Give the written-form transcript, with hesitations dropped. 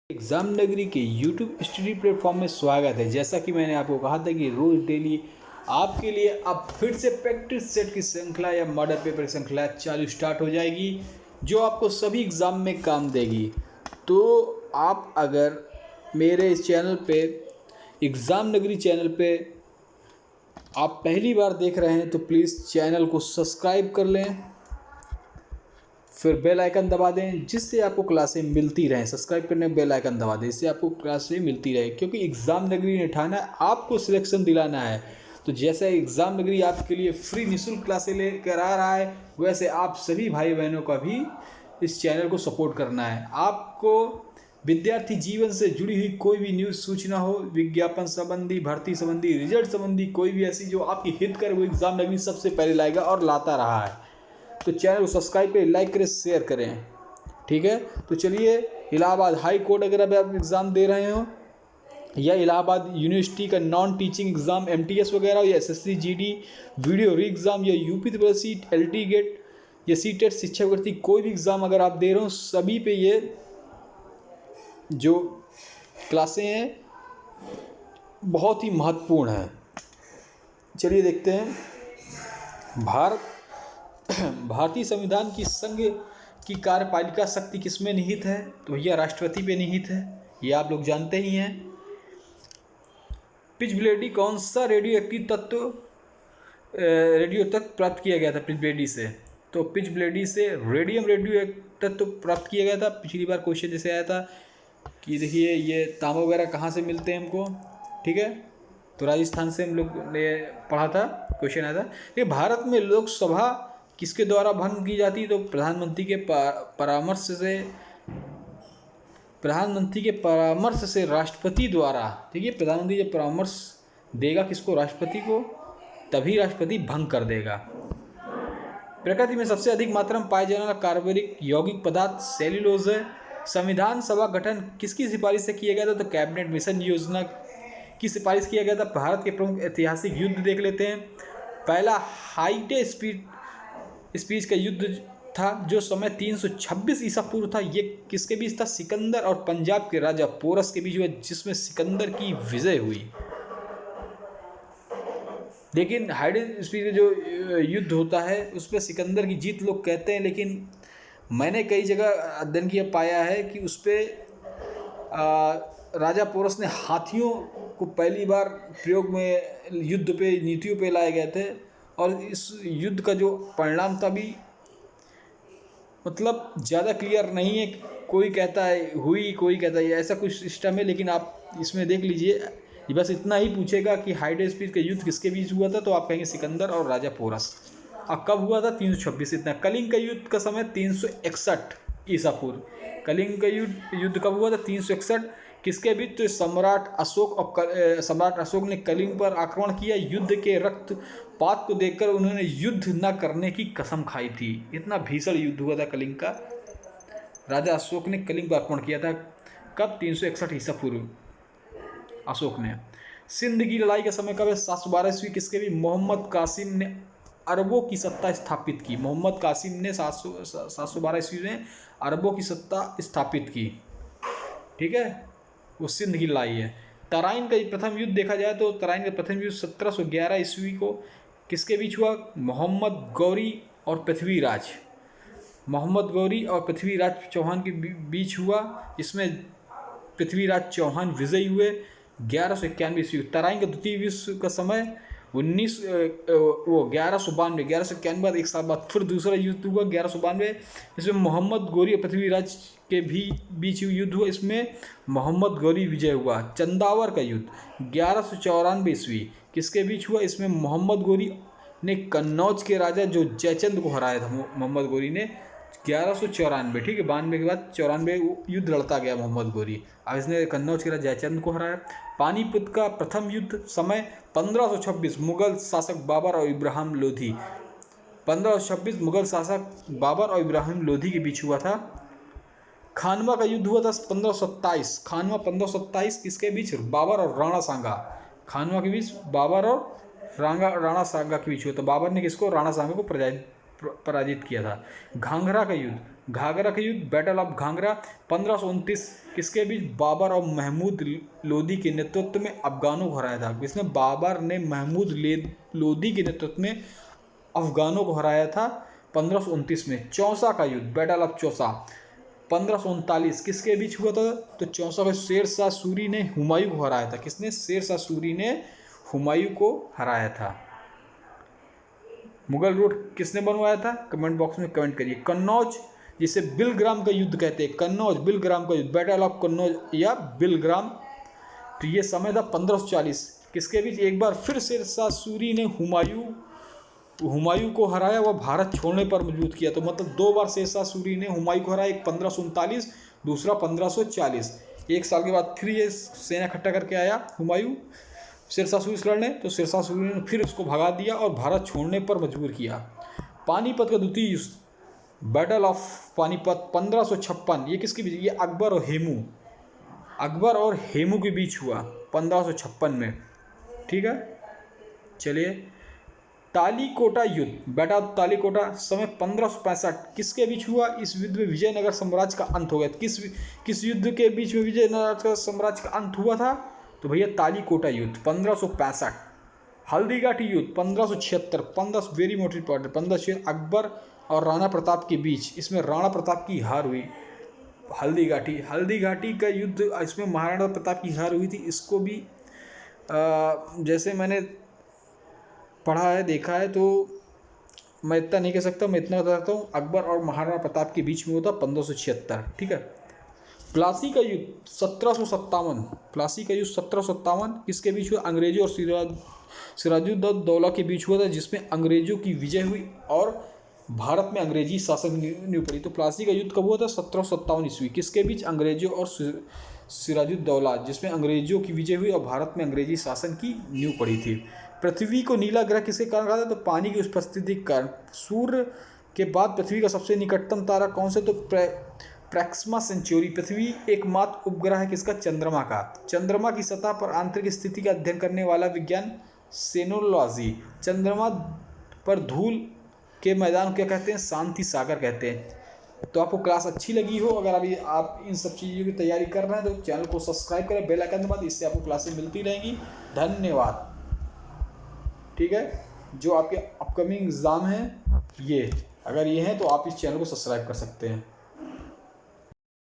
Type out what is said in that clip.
Exam नगरी के YouTube study platform में स्वागत है। जैसा कि मैंने आपको कहा था कि रोज़ डेली आपके लिए अब फिर से प्रैक्टिस सेट की श्रृंखला या मॉडल पेपर की श्रृंखला चालू स्टार्ट हो जाएगी, जो आपको सभी एग्ज़ाम में काम देगी। तो आप अगर मेरे इस चैनल पे, एग्ज़ाम नगरी चैनल पे आप पहली बार देख रहे हैं तो प्लीज़ चैनल को सब्सक्राइब कर लें, फिर बेल आइकन दबा दें जिससे आपको क्लासें मिलती रहें। सब्सक्राइब करने बेल आइकन दबा दें, इससे आपको क्लासें मिलती रहे, क्योंकि एग्ज़ाम नगरी ने ठाना है आपको सिलेक्शन दिलाना है। तो जैसे एग्ज़ाम नगरी आपके लिए फ्री निःशुल्क क्लासें लेकर आ रहा है, वैसे आप सभी भाई बहनों का भी इस चैनल को सपोर्ट करना है। आपको विद्यार्थी जीवन से जुड़ी हुई कोई भी न्यूज़ सूचना हो, विज्ञापन संबंधी, भर्ती संबंधी, रिजल्ट संबंधी, कोई भी ऐसी जो आपकी हित करे, वो एग्ज़ाम नगरी सबसे पहले लाएगा और लाता रहा है। तो चैनल को सब्सक्राइब करें, लाइक करें, शेयर करें, ठीक है। तो चलिए, इलाहाबाद हाई कोर्ट अगर अभी आप एग्ज़ाम दे रहे हो, या इलाहाबाद यूनिवर्सिटी का नॉन टीचिंग एग्ज़ाम MTS वगैरह, या SSC GD वीडियो री एग्ज़ाम, या UP सीट LT गेट या CTET शिक्षक भर्ती, कोई भी एग्ज़ाम अगर आप दे रहे हो, सभी पे ये जो क्लासें हैं बहुत ही महत्वपूर्ण है। चलिए देखते हैं, भारतीय संविधान की संघ की कार्यपालिका शक्ति किसमें निहित है? तो भैया राष्ट्रपति पे निहित है, ये आप लोग जानते ही हैं। पिचब्लेडी कौन सा रेडियो तत्व प्राप्त किया गया था पिचब्लेडी से? तो पिचब्लेडी से रेडियम रेडियो तत्व प्राप्त किया गया था। पिछली बार क्वेश्चन जैसे आया था कि देखिए ये तांबा वगैरह कहाँ से मिलते हैं हमको, ठीक है, तो राजस्थान से हम लोग ने पढ़ा था, क्वेश्चन आया था। ये भारत में लोकसभा किसके द्वारा भंग की जाती है? तो प्रधानमंत्री के परामर्श से राष्ट्रपति द्वारा, ठीक है। प्रधानमंत्री जब परामर्श देगा किसको? राष्ट्रपति को, तभी राष्ट्रपति भंग कर देगा। प्रकृति में सबसे अधिक मात्रा में पाए जाने वाला कार्बनिक यौगिक पदार्थ सेल्यूलोज है। संविधान सभा गठन किसकी सिफारिश से किया गया था? तो कैबिनेट मिशन योजना की सिफारिश किया गया था। भारत के प्रमुख ऐतिहासिक युद्ध देख लेते हैं। पहला हाइटे स्पीच का युद्ध था जो समय 326 ईसा पूर्व था। ये किसके बीच था? सिकंदर और पंजाब के राजा पोरस के बीच हुआ, जिसमें सिकंदर की विजय हुई। लेकिन हाइडे स्पीच का जो युद्ध होता है उसमें सिकंदर की जीत लोग कहते हैं, लेकिन मैंने कई जगह अध्ययन किया, पाया है कि उस पर राजा पोरस ने हाथियों को पहली बार प्रयोग में युद्ध पे, नीतियों पे लाए गए थे, और इस युद्ध का जो परिणाम था भी मतलब ज़्यादा क्लियर नहीं है। कोई कहता है हुई, कोई कहता है ऐसा कुछ सिस्टम है, लेकिन आप इसमें देख लीजिए, ये बस इतना ही पूछेगा कि हाइडे स्पीच का युद्ध किसके बीच हुआ था, तो आप कहेंगे सिकंदर और राजा पोरस। अब कब हुआ था? 326 इतना। कलिंग का युद्ध का समय 361 ईसा पूर्व। कलिंग का युद्ध कब हुआ था? 361 किसके बीच? तो सम्राट अशोक ने कलिंग पर आक्रमण किया। युद्ध के रक्तपात को देखकर उन्होंने युद्ध न करने की कसम खाई थी। इतना भीषण युद्ध हुआ था कलिंग का। राजा अशोक ने कलिंग पर आक्रमण किया था। कब? 361 ईसा पूर्व अशोक ने। सिंध की लड़ाई का समय कब है? 712 ईस्वी। किसके भी? मोहम्मद कासिम ने अरबों की सत्ता स्थापित की। मोहम्मद कासिम ने 712 ईस्वी में अरबों की सत्ता स्थापित की, ठीक है। वो सिंध की लड़ाई है। तराइन का प्रथम युद्ध देखा जाए तो तराइन का प्रथम युद्ध 1711 ईस्वी को किसके बीच हुआ? मोहम्मद गौरी और पृथ्वीराज। मोहम्मद गौरी और पृथ्वीराज चौहान के बीच हुआ। इसमें पृथ्वीराज चौहान विजयी हुए 1191 ईस्वी। तराइन का द्वितीय विश्व का समय 1192 बाद, एक साल बाद फिर दूसरा युद्ध हुआ 1192। इसमें मोहम्मद गौरी और पृथ्वीराज के भी बीच युद्ध हुआ। इसमें मोहम्मद गौरी विजय हुआ। चंदावर का युद्ध 1194 ईस्वी किसके बीच हुआ? इसमें मोहम्मद गौरी ने कन्नौज के राजा जो जयचंद को हराया था। मोहम्मद गौरी ने 1194, ठीक है, 92 के बाद 94 युद्ध लड़ता गया मोहम्मद गौरी। अब इसने कन्नौज के राजा जयचंद को हराया। पानीपत का प्रथम युद्ध समय 1526 मुगल शासक बाबर और इब्राहिम लोधी। 1526 मुगल शासक बाबर और इब्राहिम लोधी के बीच हुआ था। खानवा का युद्ध हुआ था 1527। खानवा 1527 किसके बीच? बाबर और राणा सांगा। खानवा के बीच बाबर और राणा सांगा के बीच हुआ था। बाबर ने किसको? राणा सांगा को पराजित किया था। घाघरा का युद्ध घाघरा का युद्ध, बैटल ऑफ घाघरा 1529 किसके बीच? बाबर और महमूद लोदी के नेतृत्व में अफगानों को हराया था। किसने? बाबर ने महमूद लोदी के नेतृत्व में अफगानों को हराया था 1529 में। चौसा का युद्ध, बैटल ऑफ चौसा 1539 किसके बीच हुआ था? तो चौसा का शेर शाह सूरी ने हुमायूं को हराया था। किसने? शेर शाह सूरी ने हुमायूं को हराया था। मुगल रोड किसने बनवाया था? कमेंट बॉक्स में कमेंट करिए। कन्नौज, जिसे बिलग्राम का युद्ध कहते हैं, कन्नौज बिलग्राम का युद्ध, बैटल ऑफ कन्नौज या बिलग्राम, तो ये समय था 1540 किसके बीच? एक बार फिर शेर शाह सूरी ने हुमायूं को हराया, वह भारत छोड़ने पर मजबूर किया। तो मतलब 2 बार शेर शाह सूरी ने हुमायूं को हराया, एक 1539, दूसरा 1540। एक साल के बाद फिर ये सेना इकट्ठा करके आया हुमायूं शेर शाह सूरी से लड़ने, तो शेर शाह सूरी ने फिर उसको भगा दिया और भारत छोड़ने पर मजबूर किया। पानीपत का द्वितीय युद्ध, बैटल ऑफ पानीपत 1556, ये किसके बीच? ये अकबर और हेमू के बीच हुआ 1556 में। ठीक है, चलिए। तालीकोटा युद्ध, बैटल ऑफ तालीकोटा समय 1565 किसके बीच हुआ? इस युद्ध में विजयनगर साम्राज्य का अंत हो गया। किस युद्ध के बीच में विजयनगर साम्राज्य का अंत हुआ था? तो भैया तालीकोटा युद्ध 1565। हल्दीघाटी युद्ध 1576, 15 वेरी मोस्ट इंपॉर्टेंट, 15 अकबर और राणा प्रताप के बीच, इसमें राणा प्रताप की हार हुई। हल्दीघाटी का युद्ध, इसमें महाराणा प्रताप की हार हुई थी। इसको भी जैसे मैंने पढ़ा है, देखा है, तो मैं इतना नहीं कह सकता, मैं इतना बता सकता हूँ अकबर और महाराणा प्रताप के बीच में होता 1576। ठीक है। प्लासी का युद्ध 1757, प्लासी का युद्ध 1757 किसके बीच हुआ? अंग्रेजों और सिराजुद्दौला के बीच हुआ था, जिसमें अंग्रेजों की विजय हुई और भारत में अंग्रेजी शासन नींव पड़ी। तो प्लासी का युद्ध कब हुआ था? 1757 ईस्वी। किसके बीच? अंग्रेजों और सिराजुद्दौला, जिसमें अंग्रेजों की विजय हुई और भारत में अंग्रेजी शासन की नींव पड़ी थी। पृथ्वी को नीला ग्रह किसके कारण कहा था? तो पानी की उपस्थिति के कारण। सूर्य के बाद पृथ्वी का सबसे निकटतम तारा कौन सा? तो प्रैक्सिमा सेंचुरी। पृथ्वी एकमात्र उपग्रह है किसका? चंद्रमा का। चंद्रमा की सतह पर आंतरिक स्थिति का अध्ययन करने वाला विज्ञान सेनोलॉजी। चंद्रमा पर धूल के मैदान को क्या कहते हैं? शांति सागर कहते हैं। तो आपको क्लास अच्छी लगी हो, अगर अभी आप इन सब चीज़ों की तैयारी कर रहे हैं तो चैनल को सब्सक्राइब करें, बेल आइकन दबाएं, इससे आपको क्लासें मिलती रहेंगी। धन्यवाद। ठीक है, जो आपके अपकमिंग एग्ज़ाम हैं ये, अगर ये हैं तो आप इस चैनल को सब्सक्राइब कर सकते हैं।